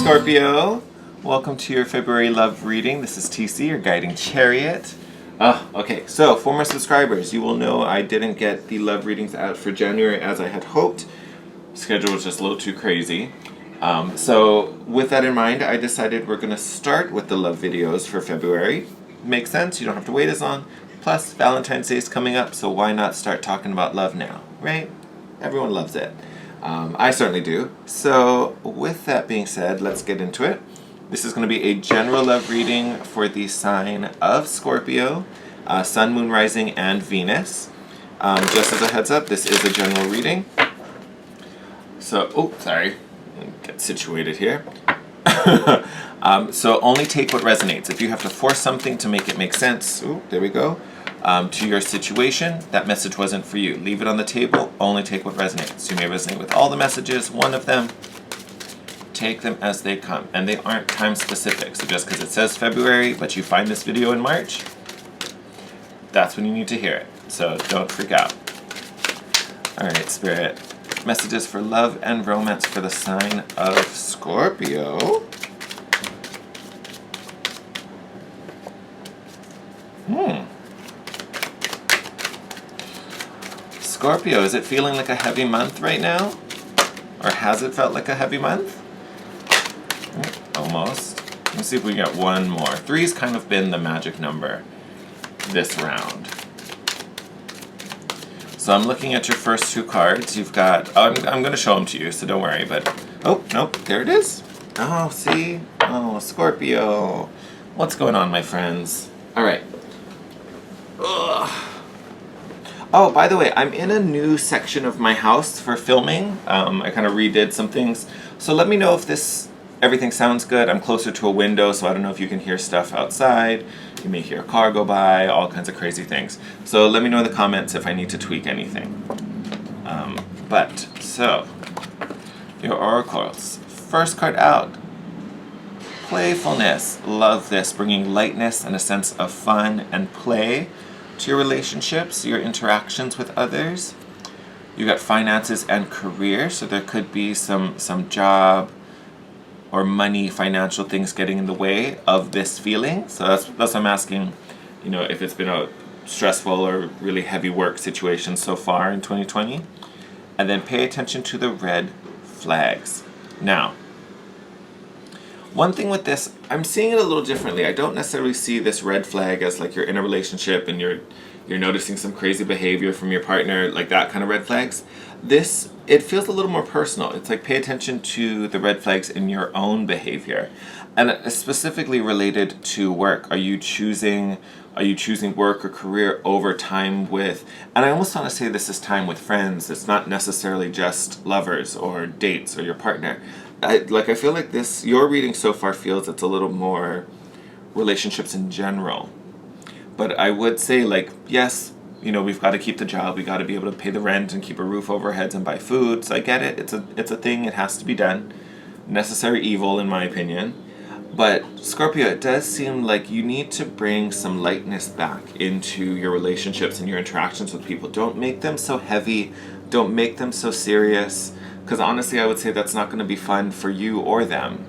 Scorpio. Welcome to your February love reading. This is TC, your guiding chariot. Okay, so former subscribers, you will know I didn't get the love readings out for January as I had hoped. Schedule was just a little too crazy. So with that in mind, I decided we're going to start with the love videos for February. Makes sense, you don't have to wait as long. Plus, Valentine's Day is coming up, so why not start talking about love now, right? Everyone loves it. I certainly do. So with that being said, let's get into it. This is going to be a general love reading for the sign of Scorpio, Sun, Moon, Rising, and Venus. Just as a heads up, this is a general reading. So, sorry, get situated here. So only take what resonates. If you have to force something to make it make sense, there we go, to your situation, that message wasn't for you. Leave it on the table, only take what resonates. You may resonate with all the messages, one of them, take them as they come. And they aren't time specific, so just because it says February, but you find this video in March, that's when you need to hear it. So don't freak out. All right, Spirit. Messages for love and romance for the sign of Scorpio. Scorpio, is it feeling like a heavy month right now? Or has it felt like a heavy month? Almost. Let's see if we get one more. 3's kind of been the magic number this round. So I'm looking at your first two cards. You've got, I'm going to show them to you, so don't worry, but, oh, nope, there it is. Oh, see? Oh, Scorpio. What's going on, my friends? All right. Ugh. Oh, by the way, I'm in a new section of my house for filming. I kind of redid some things. So let me know if everything sounds good. I'm closer to a window, so I don't know if you can hear stuff outside. You may hear a car go by, all kinds of crazy things. So let me know in the comments if I need to tweak anything. So, your oracles. First card out. Playfulness. Love this, bringing lightness and a sense of fun and play to your relationships, your interactions with others. You got finances and career, so there could be some job or money, financial things getting in the way of this feeling. So that's what I'm asking, if it's been a stressful or really heavy work situation so far in 2020. And then pay attention to the red flags. Now, one thing with this, I'm seeing it a little differently. I don't necessarily see this red flag as like you're in a relationship and you're noticing some crazy behavior from your partner, like that kind of red flags. It feels a little more personal. It's like pay attention to the red flags in your own behavior. And specifically related to work. Are you choosing work or career over time with, and I almost want to say this is time with friends. It's not necessarily just lovers or dates or your partner. I feel like your reading so far feels it's a little more relationships in general. But I would say, yes, we've got to keep the job. We got to be able to pay the rent and keep a roof over our heads and buy food. So I get it. It's a thing. It has to be done. Necessary evil, in my opinion. But Scorpio, it does seem like you need to bring some lightness back into your relationships and your interactions with people. Don't make them so heavy. Don't make them so serious. Because honestly, I would say that's not going to be fun for you or them.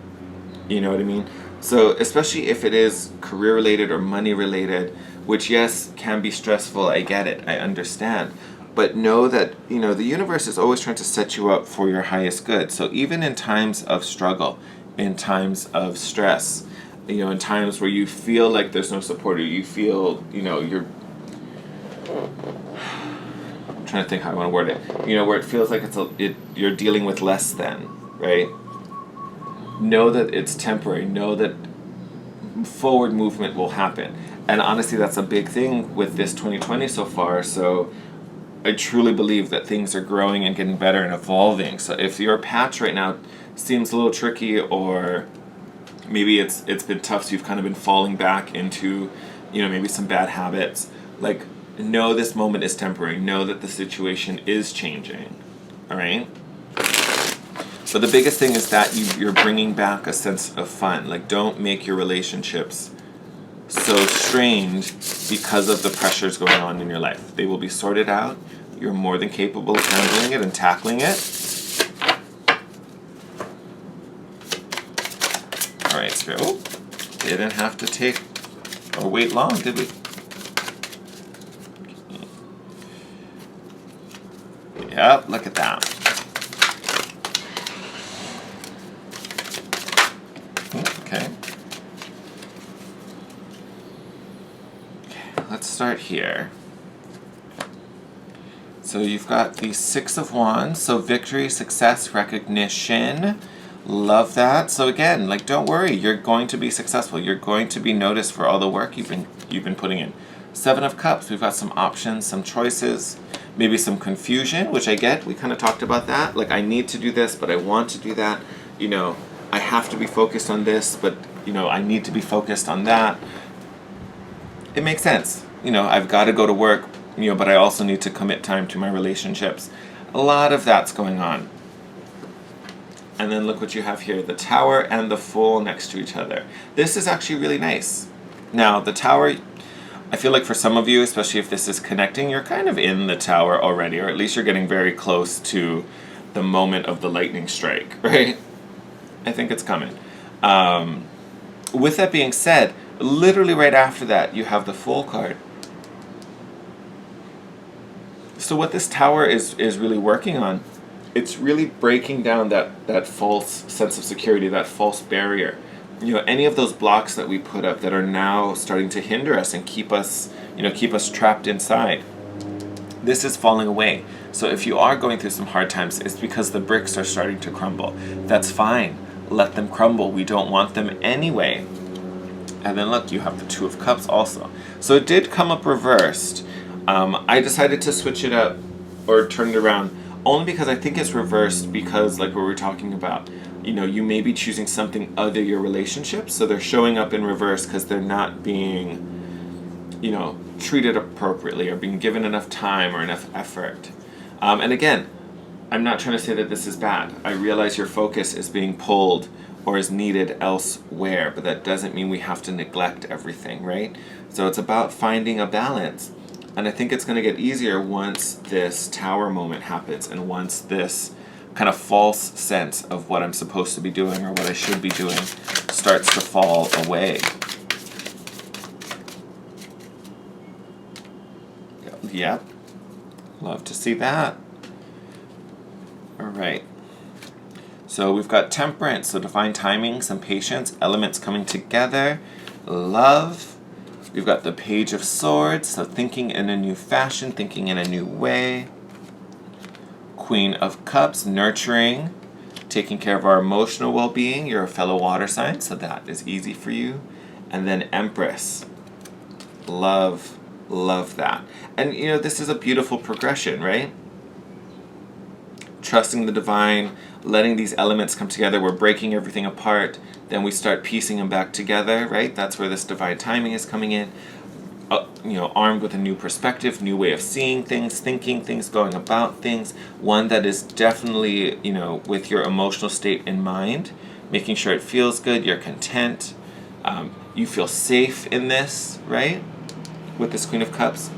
You know what I mean? So especially if it is career-related or money-related, which, yes, can be stressful. I get it. I understand. But know that, the universe is always trying to set you up for your highest good. So even in times of struggle, in times of stress, in times where you feel like there's no support or you feel, you're... trying to think how I want to word it, where it feels like you're dealing with less than, right? Know that it's temporary. Know that forward movement will happen. And honestly, that's a big thing with this 2020 so far. So I truly believe that things are growing and getting better and evolving. So if your patch right now seems a little tricky, or maybe it's been tough, so you've kind of been falling back into, maybe some bad habits, know this moment is temporary. Know that the situation is changing. All right? So the biggest thing is that you're bringing back a sense of fun. Don't make your relationships so strained because of the pressures going on in your life. They will be sorted out. You're more than capable of handling it and tackling it. through. Oh, didn't have to take or wait long, did we? Yep, look at that. Okay. Let's start here. So you've got the Six of Wands, so victory, success, recognition. Love that. So again, like, don't worry, you're going to be successful. You're going to be noticed for all the work you've been putting in. Seven of Cups, we've got some options, some choices, maybe some confusion, which I get. We kind of talked about that. Like, I need to do this, but I want to do that. You know, I have to be focused on this, but, you know, I need to be focused on that. It makes sense. You know, I've got to go to work, you know, but I also need to commit time to my relationships. A lot of that's going on. And then look what you have here, the Tower and the Fool next to each other. This is actually really nice. Now, the Tower, I feel like for some of you, especially if this is connecting, you're kind of in the Tower already, or at least you're getting very close to the moment of the lightning strike, right? I think it's coming. With that being said, literally right after that, you have the Fool card. So what this Tower is really working on, it's really breaking down that false sense of security, that false barrier. You know, any of those blocks that we put up that are now starting to hinder us and keep us trapped inside. This is falling away. So if you are going through some hard times, it's because the bricks are starting to crumble. That's fine. Let them crumble. We don't want them anyway. And then look, you have the Two of Cups also. So it did come up reversed. I decided to switch it up or turn it around only because I think it's reversed because, like what we were talking about, you know, you may be choosing something other your relationships, so they're showing up in reverse because they're not being, you know, treated appropriately or being given enough time or enough effort. And again, I'm not trying to say that this is bad. I realize your focus is being pulled or is needed elsewhere, but that doesn't mean we have to neglect everything, right? So it's about finding a balance. And I think it's going to get easier once this Tower moment happens and once this kind of false sense of what I'm supposed to be doing or what I should be doing starts to fall away. Yep. Love to see that. All right. So we've got Temperance, so divine timing, some patience, elements coming together, love. We've got the Page of Swords, so thinking in a new fashion, thinking in a new way. Queen of Cups, nurturing, taking care of our emotional well-being. You're a fellow water sign, so that is easy for you. And then Empress. Love that. And, you know, this is a beautiful progression, right? Trusting the divine, letting these elements come together. We're breaking everything apart. Then we start piecing them back together, right? That's where this divine timing is coming in. You know, armed with a new perspective, new way of seeing things, thinking things, going about things. One that is definitely, you know, with your emotional state in mind, making sure it feels good, you're content, you feel safe in this, right? With this Queen of Cups.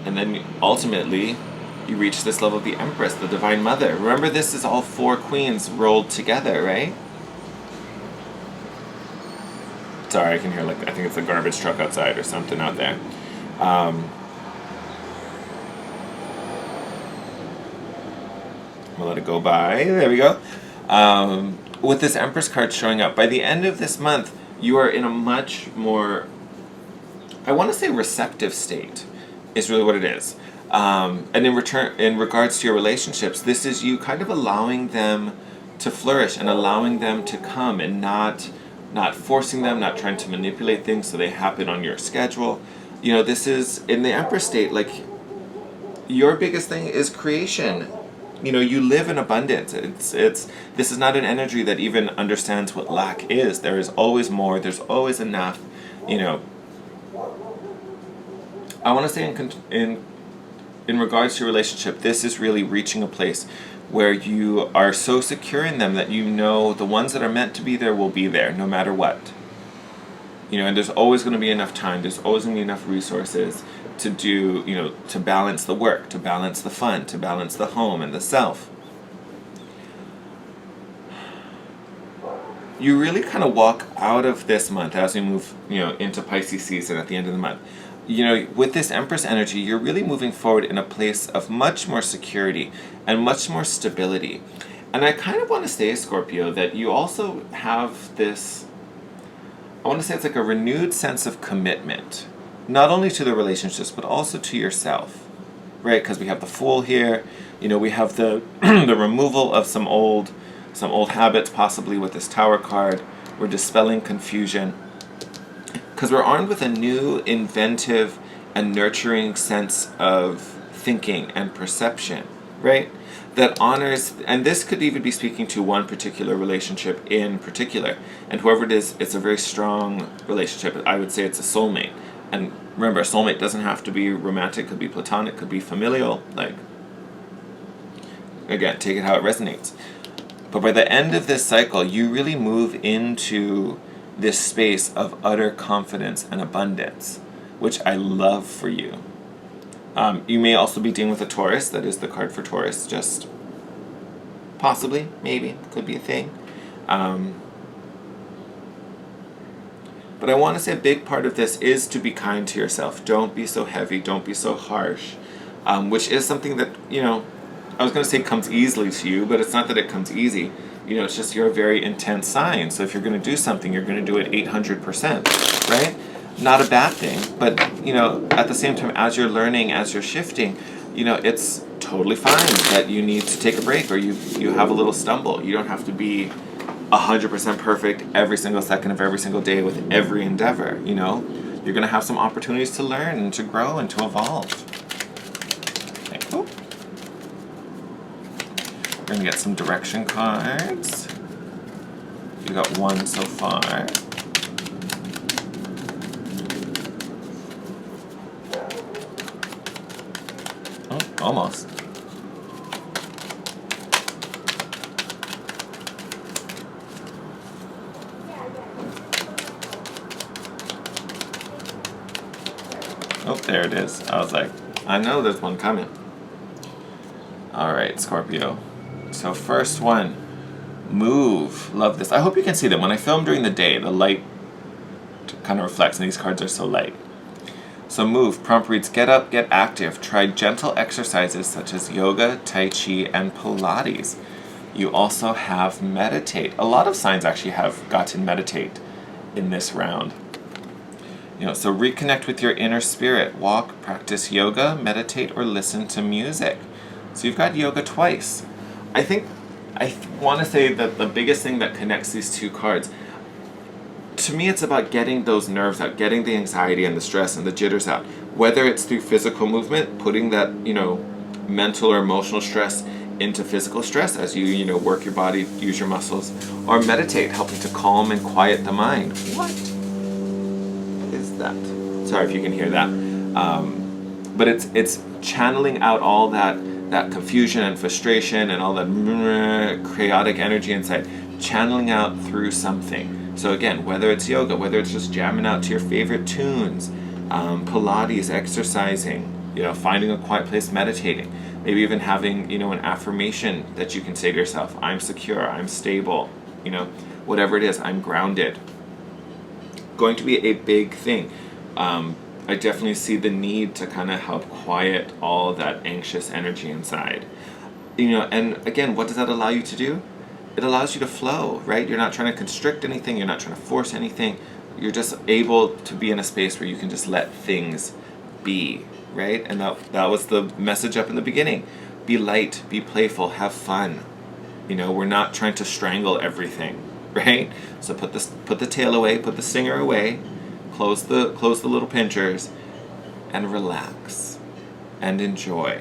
And then ultimately, you reach this level of the Empress, the Divine Mother. Remember, this is all four queens rolled together, right? Sorry, I can hear, like, I think it's a garbage truck outside or something out there. I'm gonna let it go by. There we go. With this Empress card showing up, by the end of this month, you are in a much more, I want to say receptive state, is really what it is. And in regards to your relationships, this is you kind of allowing them to flourish and allowing them to come and not forcing them, not trying to manipulate things so they happen on your schedule. You know, this is, in the Empress state, like, your biggest thing is creation. You know, you live in abundance. This is not an energy that even understands what lack is. There is always more, there's always enough, you know. I want to say in regards to your relationship, this is really reaching a place where you are so secure in them that you know the ones that are meant to be there will be there no matter what. You know, and there's always going to be enough time, there's always going to be enough resources to do, you know, to balance the work, to balance the fun, to balance the home and the self. you really kind of walk out of this month as we move, into Pisces season at the end of the month. With this Empress energy, you're really moving forward in a place of much more security and much more stability. And I kind of want to say, Scorpio, that you also have this, I want to say it's like a renewed sense of commitment, not only to the relationships, but also to yourself, right? Because we have the Fool here, we have the the removal of some old habits, possibly with this Tower card. We're dispelling confusion because we're armed with a new, inventive, and nurturing sense of thinking and perception, right? That honors, and this could even be speaking to one particular relationship in particular. And whoever it is, it's a very strong relationship. I would say it's a soulmate. And remember, a soulmate doesn't have to be romantic, could be platonic, could be familial. Like, again, take it how it resonates. But by the end of this cycle, you really move into this space of utter confidence and abundance, which I love for you. You may also be dealing with a Taurus. That is the card for Taurus. Just possibly, maybe, could be a thing. But I want to say a big part of this is to be kind to yourself. Don't be so heavy. Don't be so harsh. Which is something that, I was going to say comes easily to you, but it's not that it comes easy. It's just you're a very intense sign. So if you're going to do something, you're going to do it 800%, right? Not a bad thing, but, at the same time, as you're learning, as you're shifting, it's totally fine that you need to take a break or you have a little stumble. You don't have to be 100% perfect every single second of every single day with every endeavor, You're going to have some opportunities to learn and to grow and to evolve. Okay, cool. We're going to get some direction cards. You got one so far. Oh, almost. Oh, there it is. I was like, I know there's one coming. All right, Scorpio. So first one, move. Love this. I hope you can see them. When I film during the day, the light kind of reflects, and these cards are so light. So move. Prompt reads, get up, get active. Try gentle exercises such as yoga, tai chi, and Pilates. You also have meditate. A lot of signs actually have gotten meditate in this round. So reconnect with your inner spirit. Walk, practice yoga, meditate, or listen to music. So you've got yoga twice. I want to say that the biggest thing that connects these two cards, to me, it's about getting those nerves out, getting the anxiety and the stress and the jitters out. Whether it's through physical movement, putting that, mental or emotional stress into physical stress as you, work your body, use your muscles, or meditate, helping to calm and quiet the mind. What is that? Sorry if you can hear that. But it's channeling out all that confusion and frustration and all that chaotic energy inside, channeling out through something. So again, whether it's yoga, whether it's just jamming out to your favorite tunes, Pilates, exercising, finding a quiet place, meditating, maybe even having, an affirmation that you can say to yourself, I'm secure, I'm stable, whatever it is, I'm grounded. Going to be a big thing. I definitely see the need to kind of help quiet all that anxious energy inside. And again, what does that allow you to do? It allows you to flow, right? You're not trying to constrict anything. You're not trying to force anything. You're just able to be in a space where you can just let things be, right? And that was the message up in the beginning. Be light, be playful, have fun. We're not trying to strangle everything, right? So put the tail away, put the stinger away, close the little pinchers, and relax and enjoy.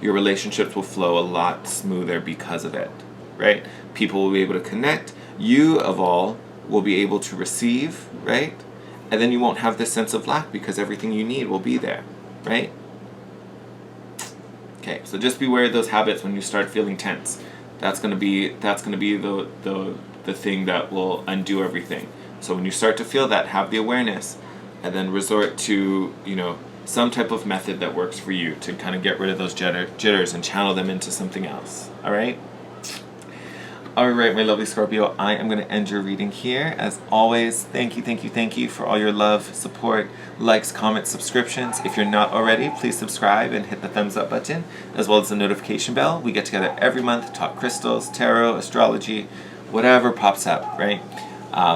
Your relationships will flow a lot smoother because of it, right? People will be able to connect. You, of all, will be able to receive, right? And then you won't have this sense of lack because everything you need will be there, right? Okay, so just beware of those habits when you start feeling tense. That's gonna be the thing that will undo everything. So when you start to feel that, have the awareness, and then resort to, some type of method that works for you to kind of get rid of those jitters and channel them into something else. All right? Alright, my lovely Scorpio, I am going to end your reading here. As always, thank you for all your love, support, likes, comments, subscriptions. If you're not already, please subscribe and hit the thumbs up button, as well as the notification bell. We get together every month, talk crystals, tarot, astrology, whatever pops up, right?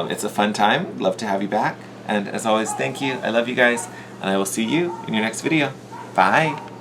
It's a fun time. Love to have you back. And as always, thank you. I love you guys, and I will see you in your next video. Bye!